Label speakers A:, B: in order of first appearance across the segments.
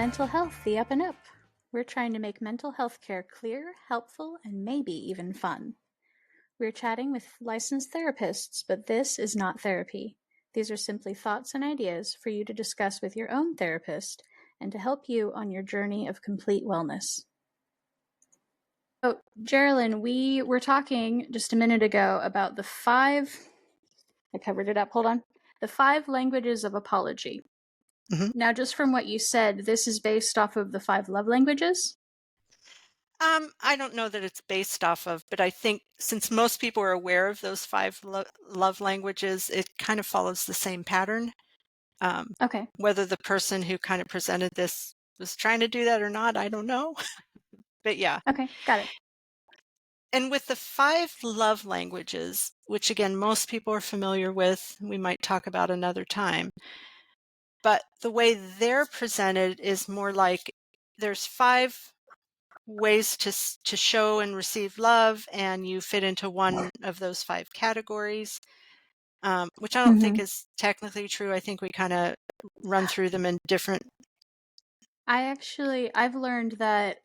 A: Mental Health, the Up&Up. We're trying to make mental health care clear, helpful, and maybe even fun. We're chatting with licensed therapists, but this is not therapy. These are simply thoughts and ideas for you to discuss with your own therapist and to help you on your journey of complete wellness. So, Geraldine, we were talking just a minute ago about the 5 languages of apology.
B: Mm-hmm.
A: Now, just from what you said, this is based off of the 5 love languages?
B: I don't know that it's based off of, but I think since most people are aware of those 5 love languages, it kind of follows the same pattern.
A: Okay.
B: Whether the person who kind of presented this was trying to do that or not, I don't know. But yeah.
A: Okay, got it.
B: And with the 5 love languages, which again, most people are familiar with, we might talk about another time, but the way they're presented is more like there's 5 ways to show and receive love, and you fit into one of those 5 categories, which I don't think is technically true. I think we kind of run through them in different.
A: I've learned that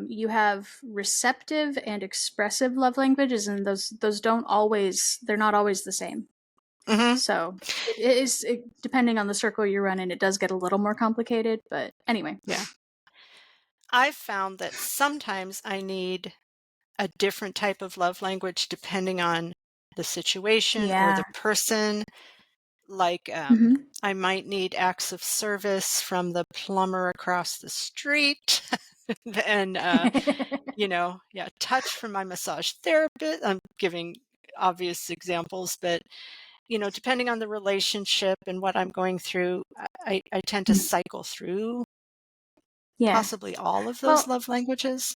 A: you have receptive and expressive love languages, and those they're not always the same.
B: Mm-hmm.
A: So depending on the circle you run in, it does get a little more complicated, but anyway.
B: Yeah. I've found that sometimes I need a different type of love language depending on the situation or the person. Like, I might need acts of service from the plumber across the street. And, touch from my massage therapist. I'm giving obvious examples, but, depending on the relationship and what I'm going through, I tend to cycle through possibly all of those love languages.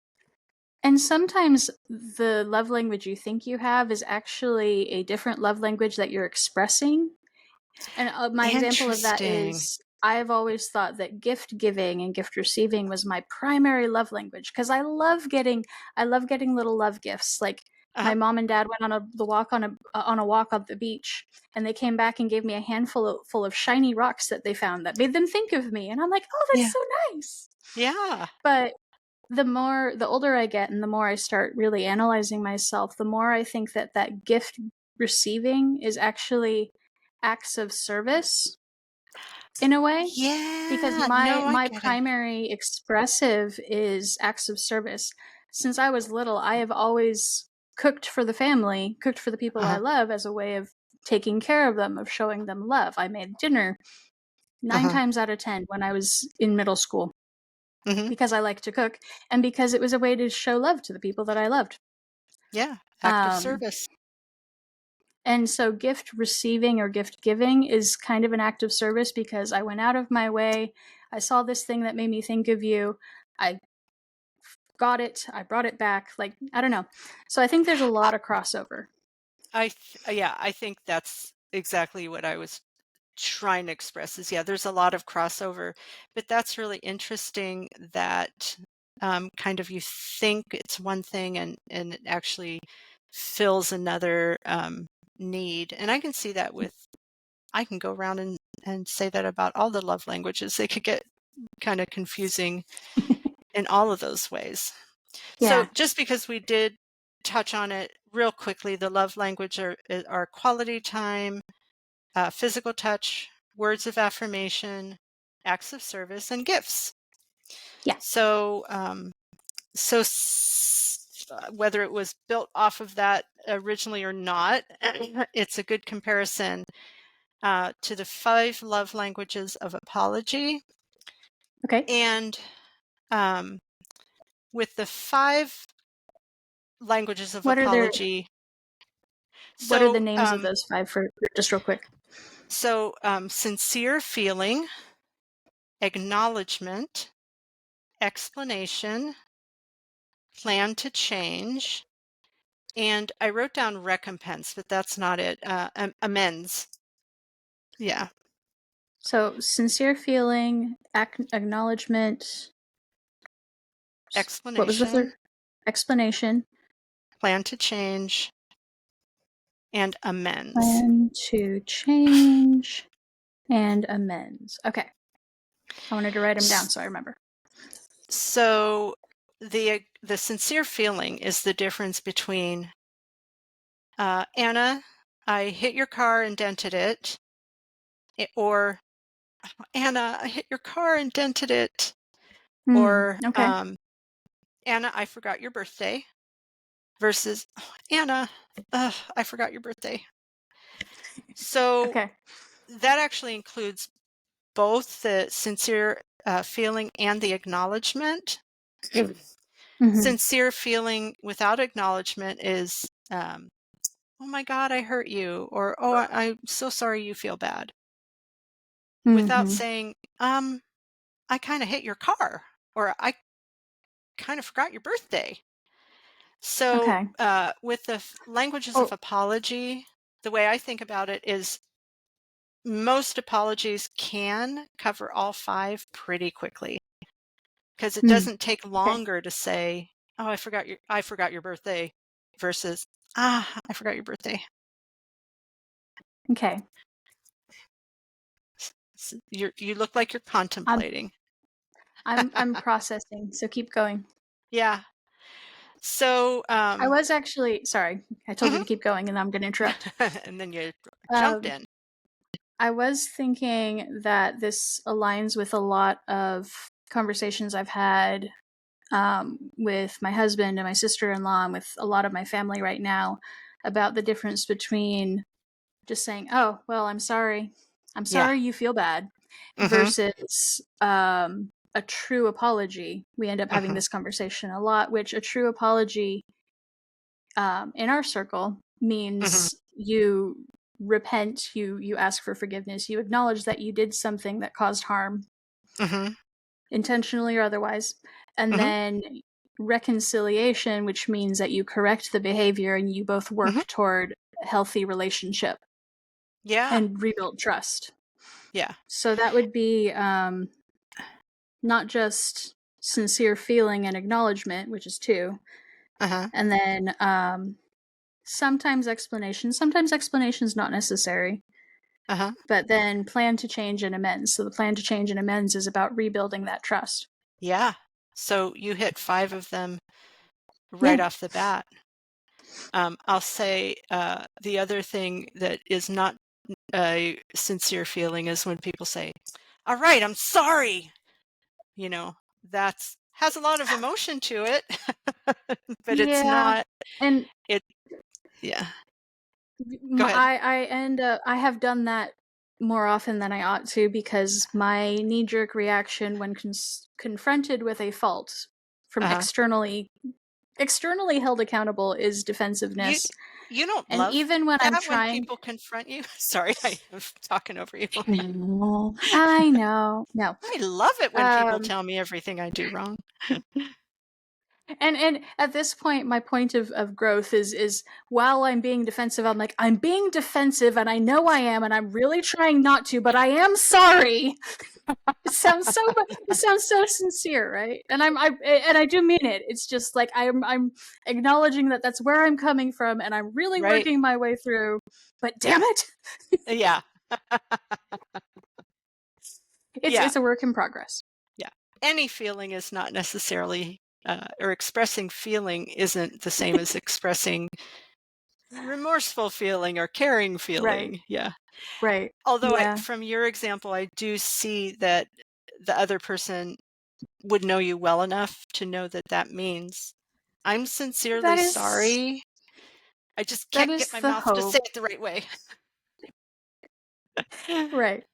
A: And sometimes the love language you think you have is actually a different love language that you're expressing. And my example of that is I've always thought that gift giving and gift receiving was my primary love language because I love getting little love gifts. Like my mom and dad went on a walk on the beach, and they came back and gave me a handful full of shiny rocks that they found that made them think of me, and I'm like, oh, that's so nice.
B: Yeah.
A: But the older I get and the more I start really analyzing myself, the more I think that gift receiving is actually acts of service in a way.
B: Yeah.
A: Because my primary expressive is acts of service. Since I was little, I have always cooked for the family, cooked for the people I love as a way of taking care of them, of showing them love. I made dinner 9 times out of 10 when I was in middle school. Because I like to cook and because it was a way to show love to the people that I loved.
B: Yeah, act of service.
A: And so gift receiving or gift giving is kind of an act of service because I went out of my way. I saw this thing that made me think of you. I got it. I brought it back. Like, I don't know. So I think there's a lot of crossover.
B: I think that's exactly what I was trying to express is, there's a lot of crossover, but that's really interesting that kind of you think it's one thing and it actually fills another need. And I can see that I can go around and say that about all the love languages. They could get kind of confusing in all of those ways.
A: Yeah.
B: So just because we did touch on it real quickly, the love language are quality time, physical touch, words of affirmation, acts of service, and gifts.
A: Yeah.
B: So, whether it was built off of that originally or not, it's a good comparison to the 5 love languages of apology.
A: Okay.
B: And with the 5 languages of apology.
A: What are the names of those 5 for just real quick?
B: So, sincere feeling, acknowledgement, explanation, plan to change, and I wrote down recompense, but that's not it. Amends. Yeah.
A: So sincere feeling, acknowledgement,
B: Explanation.
A: What was the third? Explanation.
B: Plan to change, and amends.
A: Plan to change and amends. Okay. I wanted to write them down so I remember.
B: So the sincere feeling is the difference between, Anna, I hit your car and dented it, or Anna, I hit your car and dented it, or
A: Okay.
B: Anna, I forgot your birthday, versus "Oh, Anna, ugh, I forgot your birthday. So
A: Okay.
B: that actually includes both the sincere feeling and the acknowledgement.
A: Mhm.
B: Sincere feeling without acknowledgement is, oh my God, I hurt you, or oh, I'm so sorry you feel bad, without
A: Mhm.
B: saying, I kind of hit your car, or I kind of forgot your birthday. So,
A: Okay.
B: with the languages of
A: Oh.
B: apology, the way I think about it is most apologies can cover all five pretty quickly because it
A: Mm.
B: doesn't take
A: Okay.
B: longer to say, "Oh, I forgot your birthday," versus, I forgot your birthday."
A: Okay.
B: You look like you're
A: I'm
B: contemplating.
A: I'm processing, so keep going.
B: Yeah. So,
A: I was actually sorry. I told you
B: mhm.
A: to keep going, and I'm gonna interrupt.
B: And then you jumped
A: Um,
B: in.
A: I was thinking that this aligns with a lot of conversations I've had with my husband and my sister-in-law and with a lot of my family right now about the difference between just saying, "Oh, well, I'm sorry. I'm
B: Yeah.
A: sorry you feel bad,"
B: Mhm.
A: versus a true apology. We end up having
B: Mhm.
A: this conversation a lot, which a true apology in our circle
B: Mhm.
A: means you repent, you ask for forgiveness, you acknowledge that you did something that caused harm,
B: Mhm.
A: intentionally or otherwise, and
B: Mhm.
A: then reconciliation, which means that you correct the behavior and you both
B: Mhm.
A: work toward a healthy relationship
B: Yeah.
A: and rebuild trust.
B: Yeah.
A: So that would be not just sincere feeling and acknowledgement, which is two,
B: Uh-huh.
A: and then sometimes explanation. Sometimes explanation is not necessary,
B: Uh-huh.
A: but then plan to change and amends. So the plan to change and amends is about rebuilding that trust.
B: Yeah. So you hit 5 of them right
A: Yeah.
B: off the bat. I'll say, the other thing that is not a sincere feeling is when people say, "All right, I'm sorry." You know, that's has a lot of emotion to it, but it's
A: Yeah.
B: not
A: And
B: it yeah. Go ahead.
A: I have done that more often than I ought to because my knee jerk reaction when confronted with a fault from
B: Uh-huh.
A: externally held accountable is
B: You
A: defensiveness.
B: you don't
A: And
B: love
A: even when I'm
B: that when
A: trying,
B: people confront you? Sorry, I am talking over you.
A: no, I know, no.
B: I love it when people
A: Um,
B: tell me everything I do wrong.
A: and at this point, my point of growth is while I'm being defensive, I'm like, I'm being defensive, and I know I am, and I'm really trying not to, but I am sorry. It sounds so sincere, right? And I do mean it. It's just like I'm acknowledging that that's where I'm coming from, and I'm really
B: Right.
A: working my way through. But damn
B: Yeah.
A: it,
B: Yeah. Yeah.
A: it's a work in progress.
B: Yeah. Any feeling is not necessarily, or expressing feeling isn't the same as expressing remorseful feeling or caring
A: Right,
B: feeling. Yeah.
A: right,
B: Although
A: yeah.
B: from your example, I do see that the other person would know you well enough to know that that means, "I'm sincerely
A: That is
B: sorry. I just
A: that
B: can't get
A: is
B: my
A: the
B: mouth to say
A: hope,
B: it the right way."
A: right?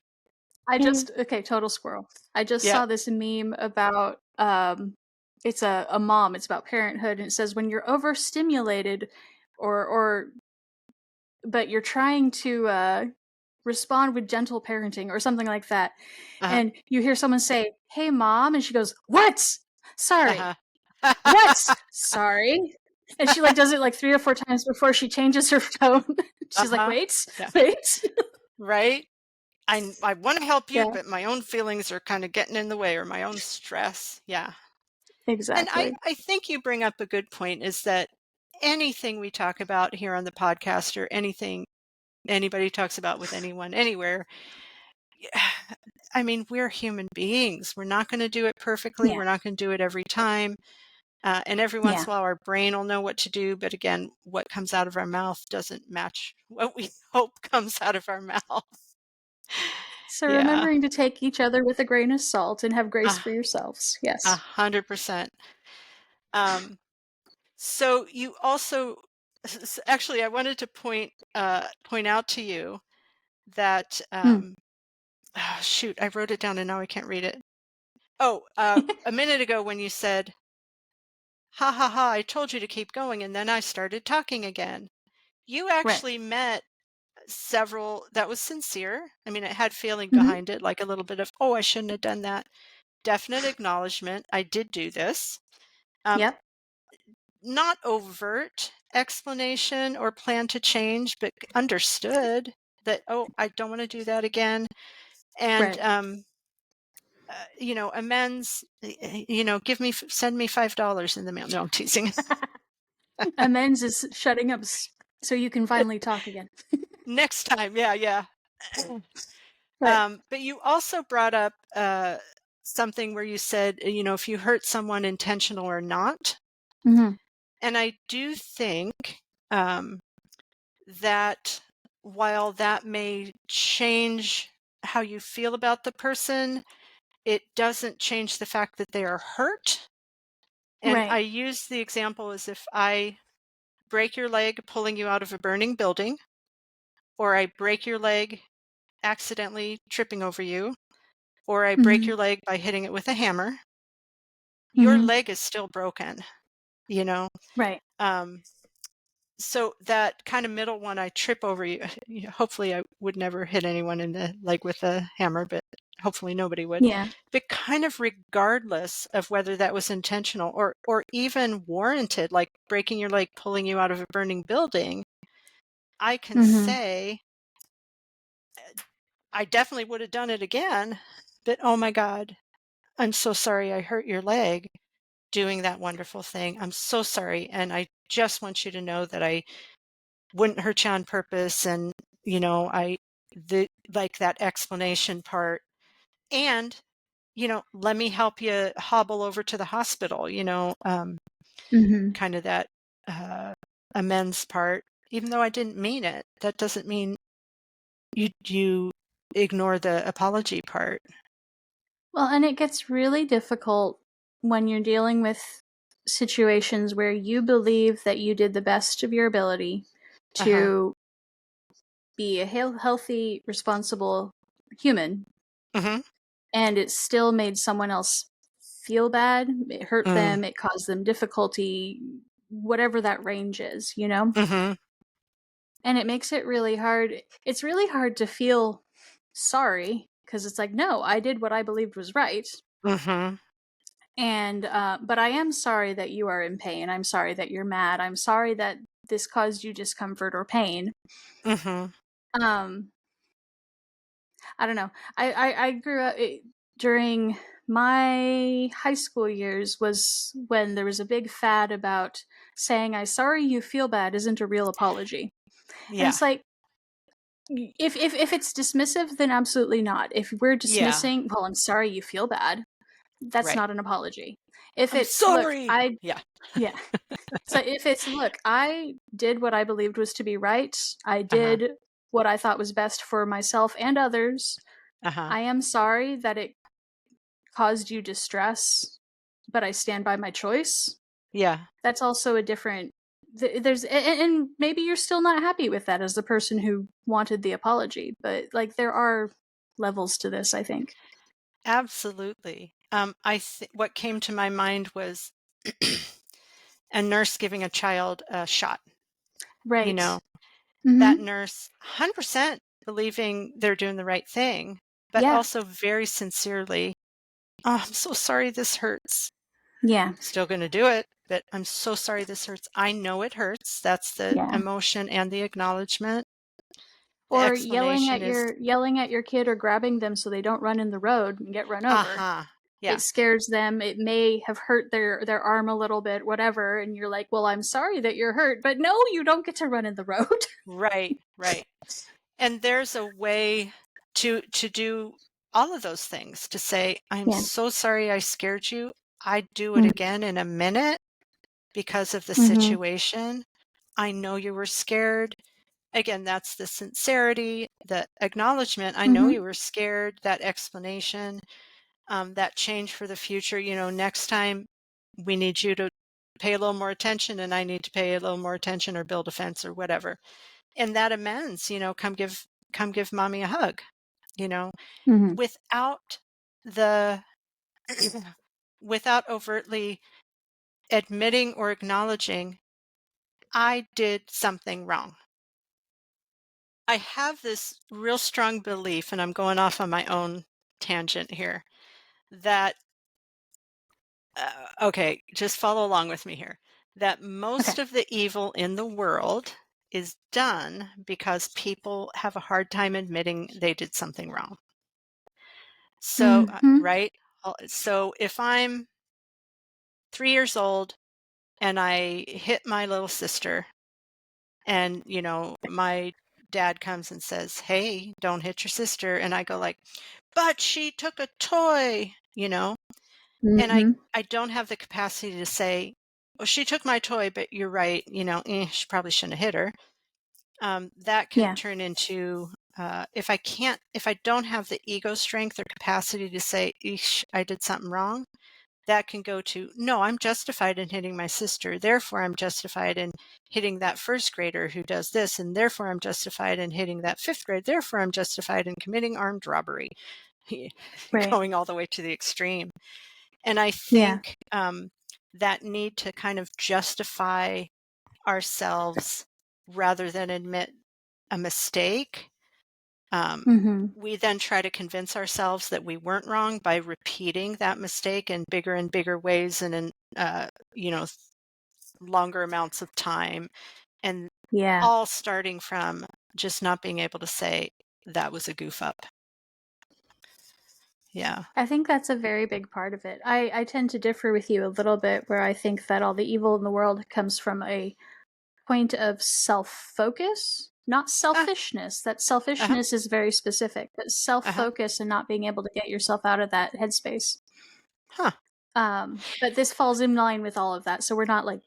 A: I just okay, total squirrel. I just
B: Yep.
A: saw this meme about it's a mom, it's about parenthood, and it says when you're overstimulated or but you're trying to respond with gentle parenting or something like that.
B: Uh-huh.
A: And you hear someone say, "Hey mom," and she goes, "What? Sorry.
B: Uh-huh.
A: What? Sorry." And she like does it like 3 or 4 times before she changes her tone. She's like,
B: Uh-huh.
A: "Wait.
B: Yeah.
A: Wait."
B: Right? I wanna help you,
A: Yeah,
B: but my own feelings are kinda getting in the way, or my own stress. Yeah. And
A: exactly.
B: I think you bring up a good point is that anything we talk about here on the podcast or anything anybody talks about with anyone anywhere, I mean, we're human beings. We're not going to do it perfectly.
A: Yeah.
B: We're not going to do it every time. And every once
A: Yeah.
B: in a while, our brain will know what to do. But again, what comes out of our mouth doesn't match what we hope comes out of our mouth.
A: So
B: Yeah,
A: remembering to take each other with a grain of salt and have grace
B: a
A: for yourselves.
B: a
A: Yes.
B: 100%. Um, so you also, actually, I wanted to point out to you that,
A: Hmm.
B: oh, shoot, I wrote it down and now I can't read it. Oh, a minute ago when you said, "Ha ha ha, I told you to keep going," and then I started talking again. You
A: Right.
B: actually met several that was sincere. I mean, it had feeling
A: Hmm.
B: behind it, like a little bit of, "Oh, I shouldn't have done that." Definite acknowledgement, "I did do this." Um,
A: Yep.
B: Not overt explanation or plan to change, but understood that, "Oh, I don't wanna do that again." And,
A: Right.
B: amends, "Give me send me $5 in the mail." No, I'm teasing.
A: Amends is shutting up so you can finally talk again.
B: Next time, yeah, yeah.
A: Right.
B: But you also brought up, something where you said, if you hurt someone intentional or not,
A: Hmm.
B: and I do think, um, that while that may change how you feel about the person, it doesn't change the fact that they are hurt. And I
A: Right.
B: use the example as if I break your leg pulling you out of a burning building, or I break your leg accidentally tripping over you, or I break
A: Hmm.
B: your leg by hitting it with a hammer. Your
A: Hmm.
B: leg is still broken, you know?
A: Right.
B: Um, so that kind of middle one, I trip over you. Hopefully, I would never hit anyone in the leg with a hammer, but hopefully nobody would.
A: Yeah.
B: But kind of regardless of whether that was intentional or even warranted, like breaking your leg, pulling you out of a burning building, I can
A: Hmm.
B: say I definitely would have done it again. But oh my God, I'm so sorry I hurt your leg doing that wonderful thing. I'm so sorry. And I just want you to know that I wouldn't hurt you on purpose. And, like that explanation part. And, let me help you hobble over to the hospital,
A: Hmm.
B: kind of that uh, amends part. Even though I didn't mean it, that doesn't mean you ignore the apology part.
A: Well, and it gets really difficult when you're dealing with situations where you believe that you did the best of your ability
B: Uh huh.
A: to be a healthy, responsible human,
B: Mm-hmm.
A: and it still made someone else feel bad. It hurt
B: Mm.
A: them, it caused them difficulty, whatever that range is, you know?
B: Mm-hmm.
A: And it makes it really hard. It's really hard to feel sorry because it's like, no, I did what I believed was right.
B: Mm-hmm.
A: And, but I am sorry that you are in pain. I'm sorry that you're mad. I'm sorry that this caused you discomfort or pain.
B: Mm-hmm.
A: Um, I don't know. I grew up during my high school years was when there was a big fad about saying "I sorry you feel bad" isn't a real apology, and
B: Yeah.
A: it's like if it's dismissive, then absolutely not. If we're
B: Yeah.
A: dismissing, well, I'm sorry you feel bad. That's
B: Right.
A: not an apology. If
B: I'm
A: it's look,
B: sorry. Yeah.
A: yeah. So if it's look, I did what I believed was to be right. I
B: Uh-huh.
A: did what I thought was best for myself and others.
B: Uh-huh.
A: I am sorry that it caused you distress, but I stand by my choice.
B: Yeah.
A: That's also a different there's and maybe you're still not happy with that as the person who wanted the apology, but like there are levels to this, I think.
B: Absolutely. What came to my mind was a nurse giving a child a shot. You know,
A: Right.
B: that
A: Mhm.
B: nurse 100% believing they're doing the right thing, but
A: Yeah.
B: also very sincerely, "Oh, I'm so sorry this hurts.
A: Yeah.
B: Still going to do it, but I'm so sorry this hurts. I know it hurts." That's the
A: Yeah.
B: emotion and the acknowledgement. The
A: Or
B: explanation is,
A: yelling at your kid or grabbing them so they don't run in the road and get run over.
B: "Uh-huh.
A: It
B: Yeah.
A: scares them. It may have hurt their arm a little bit, whatever, and you're like, "Well, I'm sorry that you're hurt, but no, you don't get to run in the road."
B: Right, right." And there's a way to do all of those things, to say, "I'm
A: Yeah.
B: so sorry I scared you. I'd do it
A: Mhm.
B: again in a minute because of the
A: Mhm.
B: situation. I know you were scared." Again, that's the sincerity, the acknowledgement. I know you
A: Mhm.
B: were scared, that explanation, that change for the future. Next time we need you to pay a little more attention and I need to pay a little more attention or build a fence or whatever. And that amends, come give mommy a hug, you know,
A: Mhm.
B: without the without overtly admitting or acknowledging I did something wrong. I have this real strong belief, and I'm going off on my own tangent here, that, okay, just follow along with me here, that
A: Okay.
B: most of the evil in the world is done because people have a hard time admitting they did something wrong. So,
A: Mhm.
B: right? So if I'm 3 years old and I hit my little sister, and my dad comes and says, "Hey, don't hit your sister," and I go like, "But she took a toy," and I
A: Mhm.
B: I don't have the capacity to say, "Well, she took my toy, but you're right, she probably shouldn't have hit her." That can
A: Yeah.
B: turn into, if I don't have the ego strength or capacity to say, "Eesh, I did something wrong," that can go to, "No, I'm justified in hitting my sister. Therefore, I'm justified in hitting that first grader who does this. And therefore, I'm justified in hitting that fifth grade. Therefore, I'm justified in committing armed robbery,"
A: Right.
B: going all the way to the extreme. And I
A: Yeah.
B: think that need to kind of justify ourselves rather than admit a mistake. Um,
A: Mhm.
B: we then try to convince ourselves that we weren't wrong by repeating that mistake in bigger and bigger ways and in you know longer amounts of time, and
A: Yeah.
B: all starting from just not being able to say that was a goof up. Yeah.
A: I think that's a very big part of it. I tend to differ with you a little bit, where I think that all the evil in the world comes from a point of self-focus, not
B: Ah,
A: selfishness. That
B: uh-huh,
A: selfishness is very specific, but
B: uh-huh.
A: self-focus and not being able to get yourself out of that headspace.
B: Huh.
A: But this falls in line with all of that, so we're not like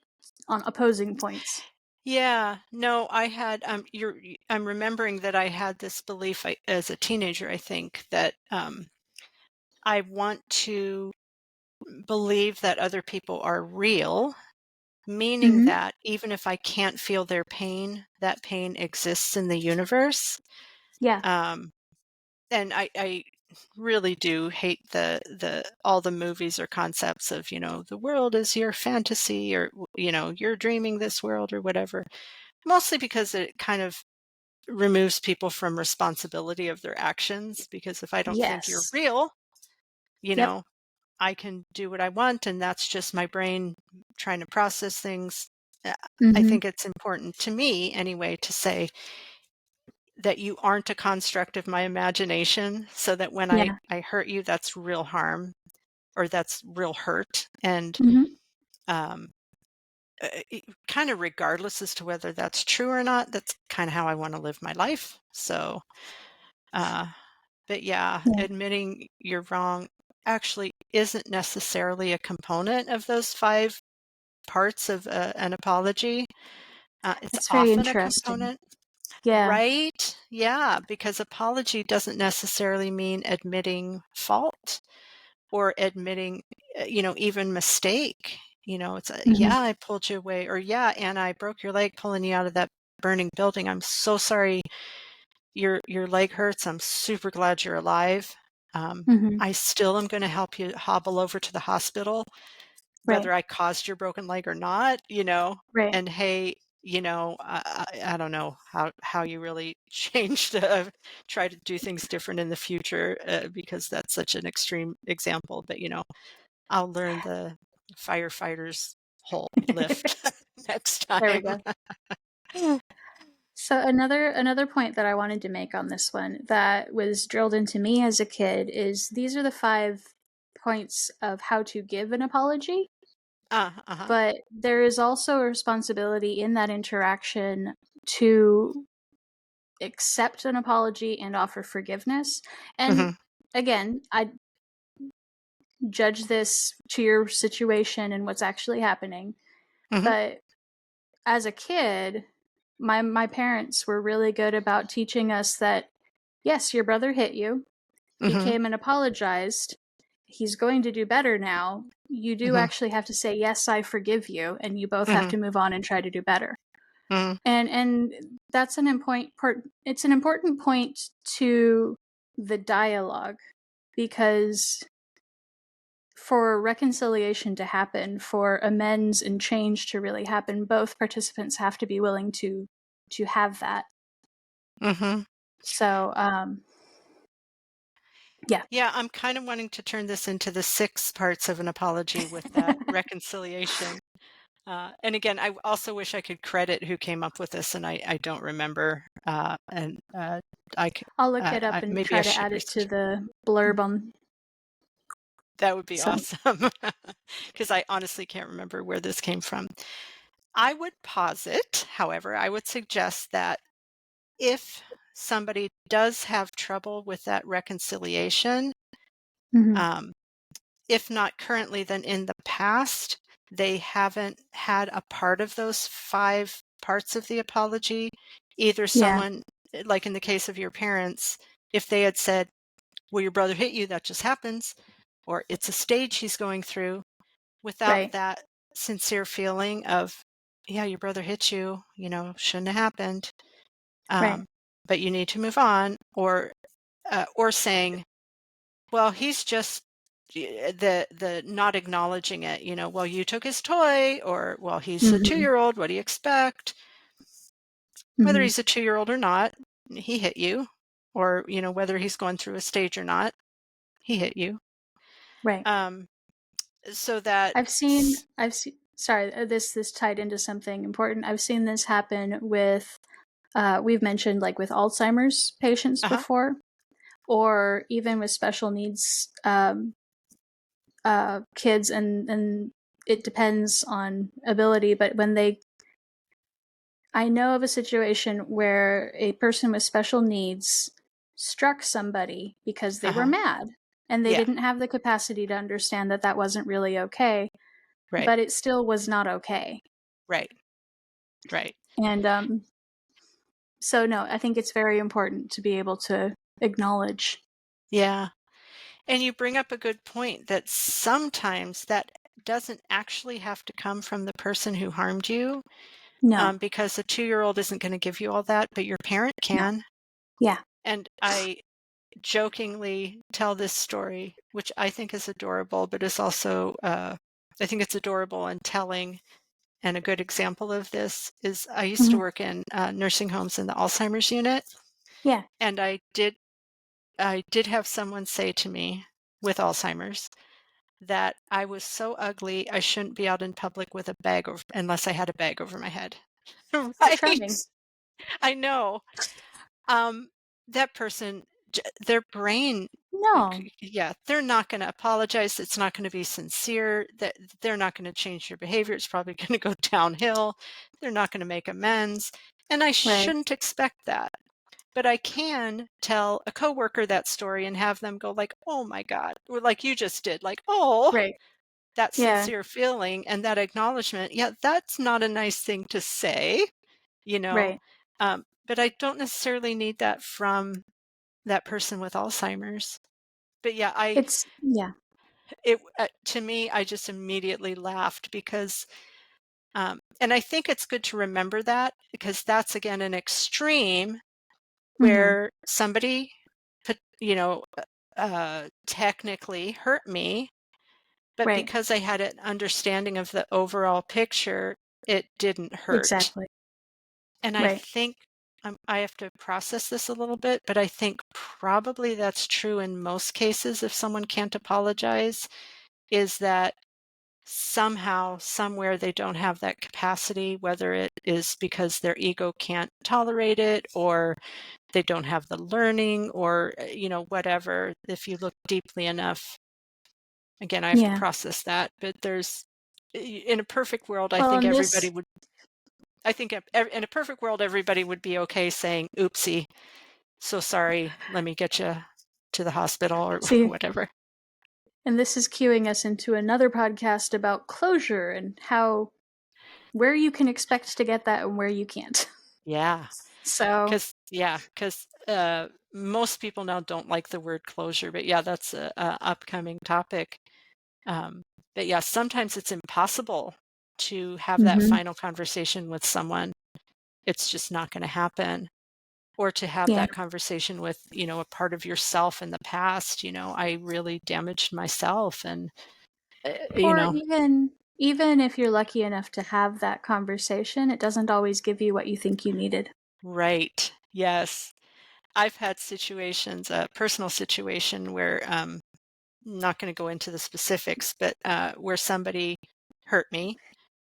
A: on opposing points.
B: Yeah, no, I'm remembering that I had this belief, as a teenager, I think, that I want to believe that other people are real, meaning
A: Mhm.
B: that even if I can't feel their pain, that pain exists in the universe.
A: Yeah.
B: Um, and I really do hate the all the movies or concepts of, the world is your fantasy, or you're dreaming this world or whatever. Mostly because it kind of removes people from responsibility of their actions, because if I don't think you're
A: Yes.
B: real, you
A: Yep.
B: know, I can do what I want, and that's just my brain trying to process things. Uh, I
A: Mhm.
B: think it's important to me anyway to say that you aren't a construct of my imagination, so that when I
A: Yeah.
B: I hurt you, that's real harm, or that's real hurt. And
A: Mhm.
B: um kind of regardless as to whether that's true or not, that's kind of how I want to live my life. So uh but yeah,
A: Yeah.
B: admitting you're wrong actually isn't necessarily a component of those 5 parts of an apology. It's
A: That's very
B: often a
A: interesting.
B: component,
A: Yeah.
B: right? Yeah, because apology doesn't necessarily mean admitting fault or admitting, even mistake. It's
A: Mhm.
B: yeah, I pulled you away, or yeah, Anna, I broke your leg pulling you out of that burning building. I'm so sorry your leg hurts. I'm super glad you're alive.
A: Mhm.
B: I still am going to help you hobble over to the hospital,
A: Right.
B: whether I caused your broken leg or not.
A: Right.
B: And hey, I don't know how you really changed, try to do things different in the future, because that's such an extreme example. But I'll learn the firefighters whole lift next
A: There we
B: time.
A: go. So another point that I wanted to make on this one that was drilled into me as a kid is these are the 5 points of how to give an apology,
B: Uh-huh.
A: but there is also a responsibility in that interaction to accept an apology and offer forgiveness. And
B: Mhm.
A: again, I judge this to your situation and what's actually happening.
B: Mhm.
A: But as a kid, my parents were really good about teaching us that yes, your brother hit you. He
B: Mhm.
A: came and apologized. He's going to do better now. You do
B: Mhm.
A: actually have to say, "Yes, I forgive you," and you both have
B: Mhm.
A: to move on and try to do better.
B: Mhm.
A: And that's an important part. It's an important point to the dialogue because for reconciliation to happen, for amends and change to really happen, both participants have to be willing to have that.
B: Mhm.
A: So, yeah.
B: Yeah, I'm kind of wanting to turn this into the 6 parts of an apology with that reconciliation. And again, I also wish I could credit who came up with this, and I don't remember. And I, c-
A: I'll look it up and
B: maybe I
A: try to
B: should
A: add it to
B: research.
A: the blurb on
B: That would be
A: some.
B: awesome, because I honestly can't remember where this came from. I would posit, however, I would suggest that if somebody does have trouble with that reconciliation,
A: Mhm.
B: um, if not currently, then in the past, they haven't had a part of those 5 parts of the apology. Either
A: Yeah,
B: someone, like in the case of your parents, if they had said, "Well, your brother hit you, that just happens," or "It's a stage he's going through," without
A: right,
B: that sincere feeling of, "Yeah, your brother hit you, shouldn't have happened,
A: right.
B: um, but you need to move on," or saying, well, he's just the not acknowledging it, well, you took his toy, or, well, he's a
A: Mhm,
B: 2-year-old, what do you expect? Whether
A: mhm.
B: he's a 2-year-old or not, he hit you, or, whether he's going through a stage or not, he hit you.
A: Right.
B: Um, so that
A: I've seen sorry, this tied into something important. I've seen this happen with, we've mentioned, like, with Alzheimer's patients
B: uh-huh,
A: before, or even with special needs, kids, and it depends on ability, but when they I know of a situation where a person with special needs struck somebody because they were
B: uh-huh,
A: mad, and they
B: yeah,
A: didn't have the capacity to understand that that wasn't really okay,
B: right,
A: but it still was not okay.
B: right, right,
A: And, so no, I think it's very important to be able to acknowledge.
B: yeah. And you bring up a good point that sometimes that doesn't actually have to come from the person who harmed you,
A: No,
B: because a 2-year-old isn't going to give you all that, but your parent
A: no.
B: can.
A: Yeah.
B: And I jokingly tell this story, which I think is adorable, but is also, I think it's adorable and telling. And a good example of this is I used to
A: Mhm.
B: work in nursing homes in the Alzheimer's unit,
A: Yeah.
B: and I did have someone say to me with Alzheimer's that I was so ugly I shouldn't be out in public with a bag over unless I had a bag over my head.
A: How
B: Right?
A: charming.
B: I know. Um, that person, their brain,
A: No.
B: yeah, they're not going to apologize. It's not going to be sincere. That they're not going to change their behavior. It's probably going to go downhill. They're not going to make amends, and I
A: Right.
B: shouldn't expect that. But I can tell a coworker that story and have them go like, "Oh my God," or like you just did, like, "Oh."
A: Right.
B: That
A: Yeah.
B: sincere feeling and that acknowledgement, yeah, that's not a nice thing to say, you know,
A: Right.
B: but I don't necessarily need that from that person with Alzheimer's. But yeah,
A: Yeah.
B: to me, I just immediately laughed because, and I think it's good to remember that because that's again an extreme
A: Mhm.
B: where somebody, technically hurt me. But
A: Right.
B: because I had an understanding of the overall picture, it didn't hurt.
A: Exactly.
B: And I
A: Right.
B: think I have to process this a little bit, but I think probably that's true in most cases if someone can't apologize, is that somehow, somewhere they don't have that capacity, whether it is because their ego can't tolerate it or they don't have the learning or, whatever. If you look deeply enough, again, I have to
A: Yeah.
B: process that, but in a perfect world, I
A: Well,
B: think
A: and
B: everybody
A: this
B: would. I think in a perfect world, everybody would be okay saying, "Oopsie, so sorry, let me get you to the hospital," or
A: See,
B: whatever.
A: and this is cueing us into another podcast about closure and how where you can expect to get that and where you can't.
B: Yeah,
A: So,
B: because most people now don't like the word closure, but yeah, that's a upcoming topic. Um, but yeah, sometimes it's impossible to have that
A: mhm.
B: final conversation with someone. It's just not going to happen. Or to have
A: Yeah.
B: that conversation with, a part of yourself in the past, I really damaged myself and, you
A: Or
B: know,
A: even if you're lucky enough to have that conversation, it doesn't always give you what you think you needed.
B: right. Yes. I've had situations, a personal situation where, not going to go into the specifics, but where somebody hurt me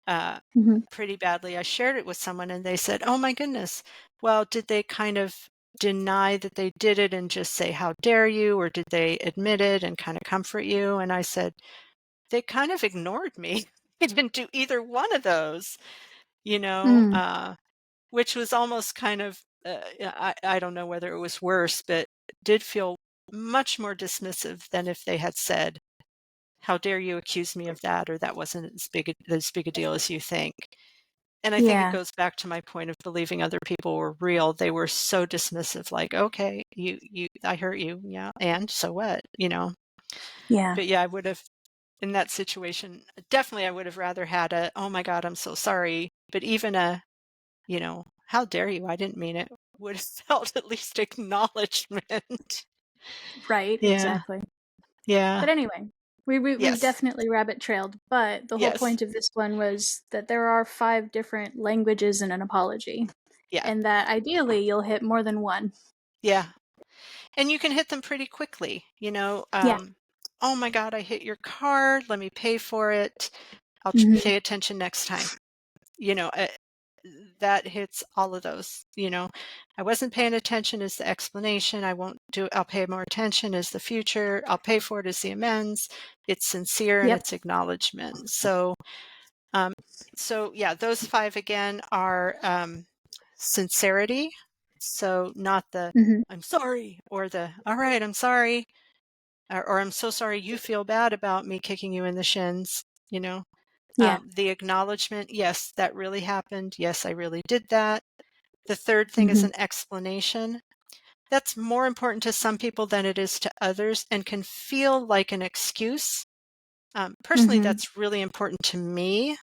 B: uh,
A: Mhm.
B: pretty badly. I shared it with someone and they said, "Oh my goodness. Well, did they kind of deny that they did it and just say, 'How dare you?' Or did they admit it and kind of comfort you?" And I said, "They kind of ignored me." They didn't do either one of those, you know,
A: Mm.
B: uh, which was almost kind of, yeah, I don't know whether it was worse, but did feel much more dismissive than if they had said, "How dare you accuse me of that?" Or "That wasn't as big a deal as you think." And I think it
A: Yeah.
B: goes back to my point of believing other people were real. They were so dismissive, like, "Okay, I hurt you, yeah, and so what?"
A: Yeah.
B: But yeah, I would have in that situation, definitely I would have rather had a, "Oh my god, I'm so sorry," but even a, "How dare you? I didn't mean it," would have felt at least acknowledgement.
A: Right,
B: Yeah,
A: exactly.
B: yeah,
A: But anyway, we've
B: yes,
A: definitely rabbit trailed, but the whole
B: yes,
A: point of this one was that there are 5 different languages in an apology,
B: yeah,
A: and that ideally you'll hit more than one.
B: yeah, and you can hit them pretty quickly,
A: Yeah.
B: "Oh my god, I hit your car, let me pay for it. I'll
A: Mhm.
B: pay attention next time." You know, uh, that hits all of those. "I wasn't paying attention" is the explanation. I'll pay more attention" is the future. "I'll pay for it" is the amends. It's sincere and
A: Yep.
B: it's acknowledgement. Um, so yeah, those 5 again are, sincerity. So not the
A: Mhm.
B: "I'm sorry" or the "All right, I'm sorry," or "I'm so sorry you feel bad about me kicking you in the shins," you know?
A: Yeah.
B: The acknowledgement, "Yes, that really happened. Yes, I really did that." The third thing is
A: Mhm.
B: an explanation. That's more important to some people than it is to others and can feel like an excuse. Personally,
A: Mhm.
B: that's really important to me.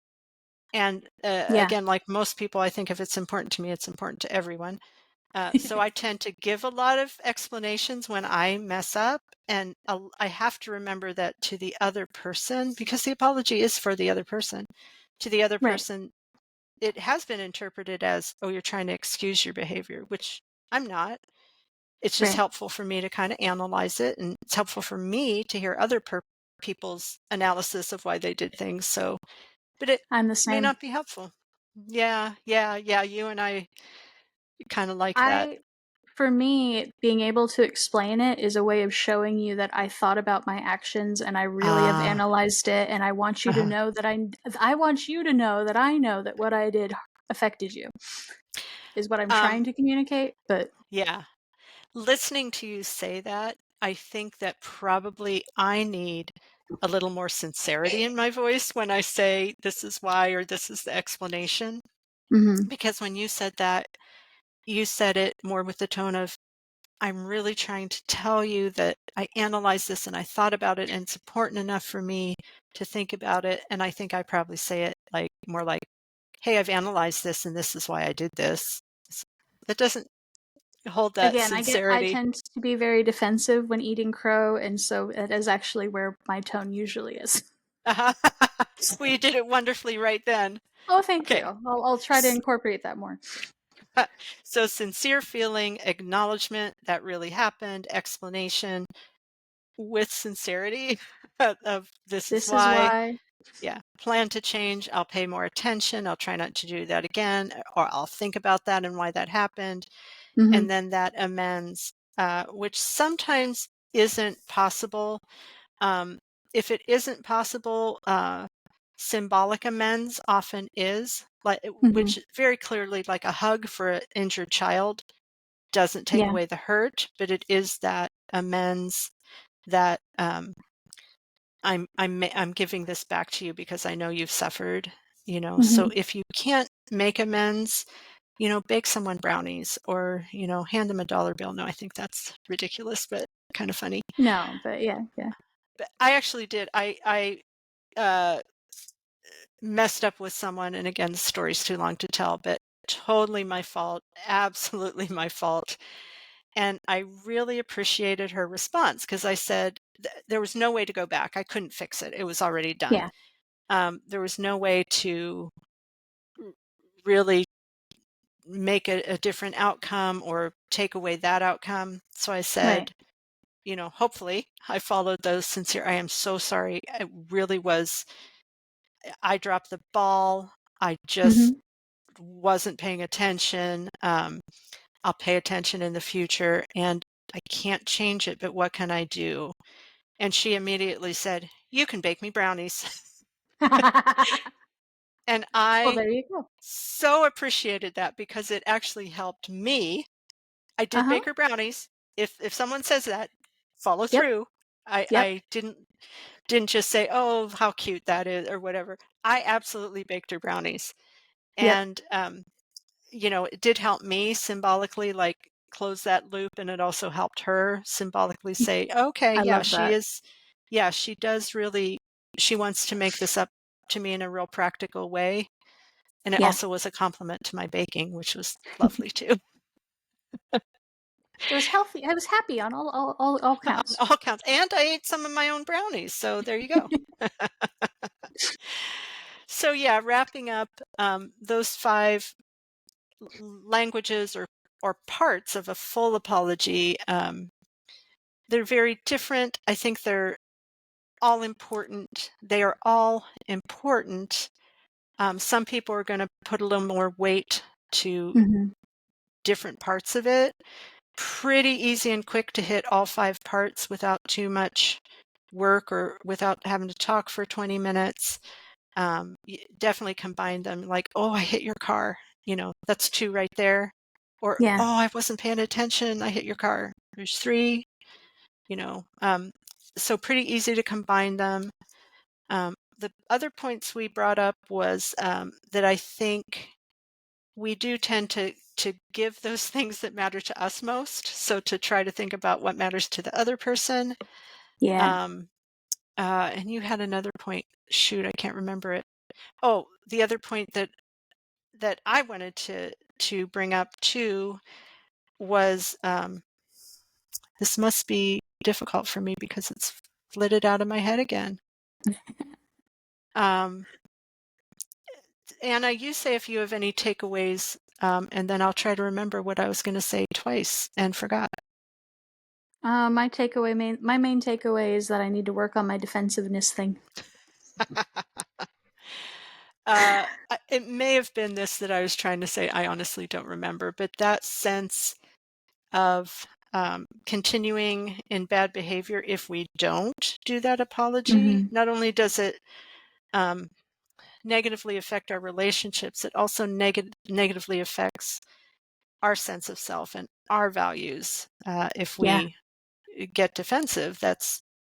B: And
A: Yeah.
B: again, like most people, I think if it's important to me, it's important to everyone. So I tend to give a lot of explanations when I mess up. And I have to remember that to the other person, because the apology is for the other person. To the other
A: Right.
B: person, it has been interpreted as, "Oh, you're trying to excuse your behavior," which I'm not. It's just
A: Right.
B: helpful for me to kind of analyze it. And it's helpful for me to hear other people's analysis of why they did things. So, but it
A: I'm the
B: may
A: same.
B: not be helpful. Yeah, yeah, yeah. You and I kind of like that.
A: I For me, being able to explain it is a way of showing you that I thought about my actions and I really have
B: Ah,
A: analyzed it, and I want you to
B: uh-huh.
A: know that I want you to know that I know that what I did affected you, is what I'm
B: Um,
A: trying to communicate, but
B: yeah. Listening to you say that, I think that probably I need a little more sincerity in my voice when I say this is why or this is the explanation.
A: mhm.
B: Because when you said that, you said it more with the tone of, "I'm really trying to tell you that I analyzed this and I thought about it and it's important enough for me to think about it." And I think I probably say it like more like, "Hey, I've analyzed this and this is why I did this." It doesn't hold that
A: Again, I
B: sincerity.
A: tend to be very defensive when eating crow, and so that is actually where my tone usually is.
B: Well, you did it wonderfully right then.
A: Oh, thank you.
B: Okay.
A: I'll try to
B: S-
A: incorporate that more.
B: So sincere feeling, acknowledgement that really happened, explanation with sincerity of this is
A: This is
B: why.
A: why.
B: Yeah. Plan to change. I'll pay more attention. I'll try not to do that again, or I'll think about that and why that happened. And
A: Mhm.
B: then that amends, which sometimes isn't possible. If it isn't possible, symbolic amends often is. which very clearly, like a hug for an injured child doesn't take
A: Yeah.
B: away the hurt, but it is that amends that I'm giving this back to you because I know you've suffered, So if you can't make amends, bake someone brownies or, hand them a dollar bill. No, I think that's ridiculous, but kind of funny.
A: No, but yeah.
B: But I actually did. I messed up with someone, and again, the story's too long to tell, but totally my fault, absolutely my fault. And I really appreciated her response because I said there was no way to go back. I couldn't fix it. It was already done.
A: Yeah.
B: There was no way to really make a different outcome or take away that outcome. So I said,
A: Right.
B: Hopefully I followed those sincere. I am so sorry. It really was. I dropped the ball. I just wasn't paying attention. I'll pay attention in the future, and I can't change it, but what can I do? And she immediately said, "You can bake me brownies." And
A: Well,
B: I
A: there you go.
B: so appreciated that because it actually helped me. I did
A: Uh-huh.
B: bake her brownies. If someone says that, follow
A: Yep.
B: through.
A: Yep.
B: I didn't just say, "Oh, how cute that is," or whatever. I absolutely baked her brownies.
A: Yep.
B: And it did help me symbolically, like, close that loop, and it also helped her symbolically say, "Okay,
A: I
B: yeah,
A: love
B: she
A: that.
B: is yeah, she does really she wants to make this up to me in a real practical way." And it
A: Yeah.
B: also was a compliment to my baking, which was lovely too.
A: It was healthy. I was happy on all
B: On
A: counts.
B: all counts, and I ate some of my own brownies, so there you go. So, yeah, wrapping up, those 5 languages or parts of a full apology, they're very different. I think they're all important. They are all important. Some people are going to put a little more weight to
A: Mhm.
B: different parts of it. Pretty easy and quick to hit all 5 parts without too much work or without having to talk for 20 minutes. Definitely combine them, like, "Oh, I hit your car." That's 2 right there. Or,
A: Yeah.
B: "Oh, I wasn't paying attention. I hit your car." There's 3. you know. So pretty easy to combine them. The other points we brought up was that I think we do tend to give those things that matter to us most. So to try to think about what matters to the other person.
A: Yeah.
B: Um, and you had another point. Shoot, I can't remember it. Oh, the other point that I wanted to bring up too was this must be difficult for me because it's flitted out of my head again. Um, Anna, you say if you have any takeaways, and then I'll try to remember what I was going to say twice and forgot.
A: My main takeaway is that I need to work on my defensiveness thing.
B: It may have been this that I was trying to say. I honestly don't remember, but that sense of continuing in bad behavior if we don't do that apology, not only does it um, negatively affect our relationships, it also negatively affects our sense of self and our values. If
A: Yeah.
B: we get defensive,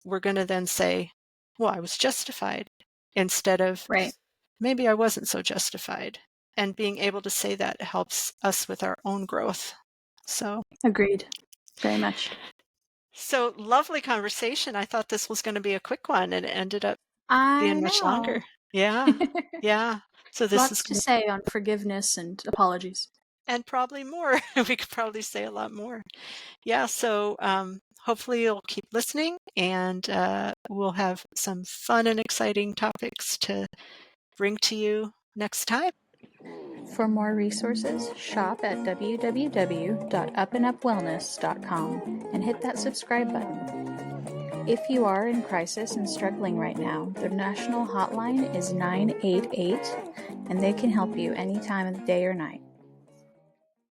B: we're going to then say, "Well, I was justified," instead of
A: Right.
B: maybe I wasn't so justified. And being able to say that helps us with our own growth. So
A: Agreed. Very much.
B: So lovely conversation. I thought this was going to be a quick one, and it ended up
A: I
B: being much
A: know.
B: longer. Yeah, yeah. So this is
A: Lots to
B: going to,
A: say on forgiveness and apologies.
B: and probably more. We could probably say a lot more. Yeah. So hopefully you'll keep listening, and we'll have some fun and exciting topics to bring to you next time.
A: For more resources, shop at www.upandupwellness.com and hit that subscribe button. If you are in crisis and struggling right now, the national hotline is 988 and they can help you any time of the day or night.